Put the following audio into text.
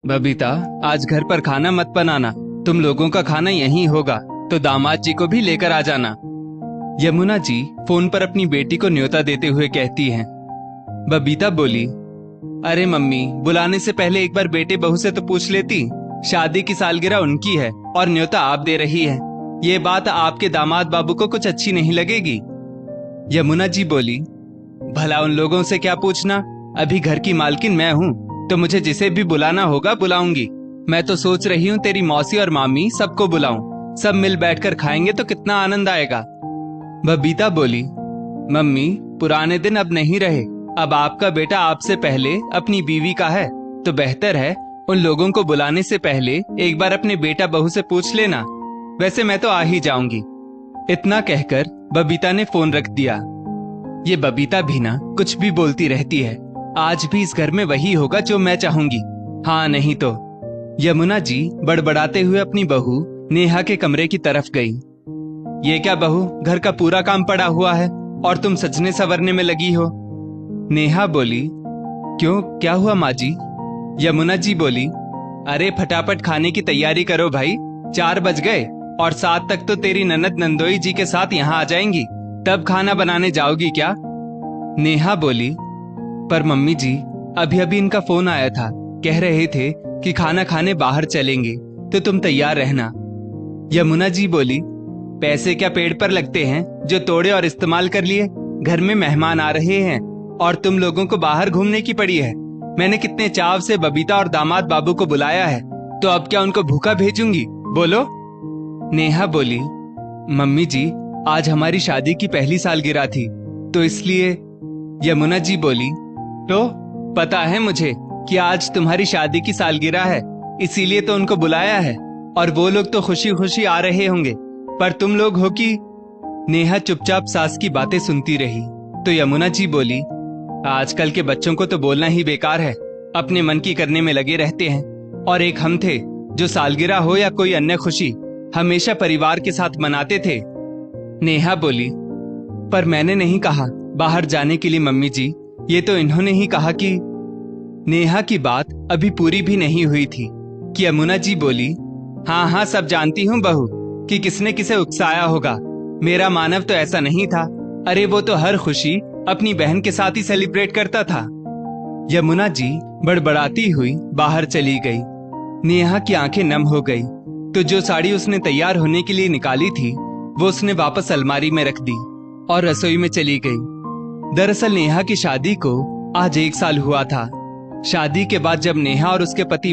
बबीता, आज घर पर खाना मत बनाना। तुम लोगों का खाना यहीं होगा, तो दामाद जी को भी लेकर आ जाना। यमुना जी फोन पर अपनी बेटी को न्योता देते हुए कहती हैं। बबीता बोली, अरे मम्मी, बुलाने से पहले एक बार बेटे बहू से तो पूछ लेती। शादी की सालगिरह उनकी है और न्योता आप दे रही है। ये बात आपके दामाद बाबू को कुछ अच्छी नहीं लगेगी। यमुना जी बोली, भला उन लोगों से क्या पूछना, अभी घर की मालकिन मैं हूँ, तो मुझे जिसे भी बुलाना होगा बुलाऊंगी। मैं तो सोच रही हूँ तेरी मौसी और मामी सबको बुलाऊं, सब मिल बैठकर खाएंगे तो कितना आनंद आएगा। बबीता बोली, मम्मी, पुराने दिन अब नहीं रहे। अब आपका बेटा आपसे पहले अपनी बीवी का है, तो बेहतर है उन लोगों को बुलाने से पहले एक बार अपने बेटा बहू से पूछ लेना। वैसे मैं तो आ ही जाऊंगी। इतना कहकर बबीता ने फोन रख दिया। ये बबीता भी ना कुछ भी बोलती रहती है। आज भी इस घर में वही होगा जो मैं चाहूंगी, हाँ नहीं तो। यमुना जी बड़बड़ाते हुए अपनी बहू नेहा के कमरे की तरफ गई। ये क्या बहू, घर का पूरा काम पड़ा हुआ है और तुम सजने संवरने में लगी हो। नेहा बोली, क्यों, क्या हुआ माँ जी? यमुना जी बोली, अरे फटाफट खाने की तैयारी करो भाई, 4 बज गए और 7 तक तो तेरी ननद नंदोई जी के साथ यहाँ आ जाएंगी, तब खाना बनाने जाओगी क्या? नेहा बोली, पर मम्मी जी, अभी अभी इनका फोन आया था, कह रहे थे कि खाना खाने बाहर चलेंगे, तो तुम तैयार रहना। यमुना जी बोली, पैसे क्या पेड़ पर लगते हैं जो तोड़े और इस्तेमाल कर लिए? घर में मेहमान आ रहे हैं और तुम लोगों को बाहर घूमने की पड़ी है। मैंने कितने चाव से बबीता और दामाद बाबू को बुलाया है, तो अब क्या उनको भूखा भेजूंगी? बोलो। नेहा बोली, मम्मी जी, आज हमारी शादी की पहली सालगिरह थी, तो इसलिए। यमुना जी बोली, तो पता है मुझे कि आज तुम्हारी शादी की सालगिरह है, इसीलिए तो उनको बुलाया है, और वो लोग तो खुशी खुशी आ रहे होंगे, पर तुम लोग हो कि। नेहा चुपचाप सास की बातें सुनती रही, तो यमुना जी बोली, आजकल के बच्चों को तो बोलना ही बेकार है, अपने मन की करने में लगे रहते हैं। और एक हम थे जो सालगिरह हो या कोई अन्य खुशी हमेशा परिवार के साथ मनाते थे। नेहा बोली, पर मैंने नहीं कहा बाहर जाने के लिए मम्मी जी, ये तो इन्होंने ही कहा कि। नेहा की बात अभी पूरी भी नहीं हुई थी कि यमुना जी बोली, हाँ हाँ सब जानती हूँ बहू कि किसने किसे उकसाया होगा। मेरा मानव तो ऐसा नहीं था। अरे वो तो हर खुशी अपनी बहन के साथ ही सेलिब्रेट करता था। यमुना जी बड़बड़ाती हुई बाहर चली गई। नेहा की आंखें नम हो गई, तो जो साड़ी उसने तैयार होने के लिए निकाली थी वो उसने वापस अलमारी में रख दी और रसोई में चली गई। दरअसल नेहा की शादी को आज 1 साल हुआ था। शादी के बाद जब नेहा और उसके पति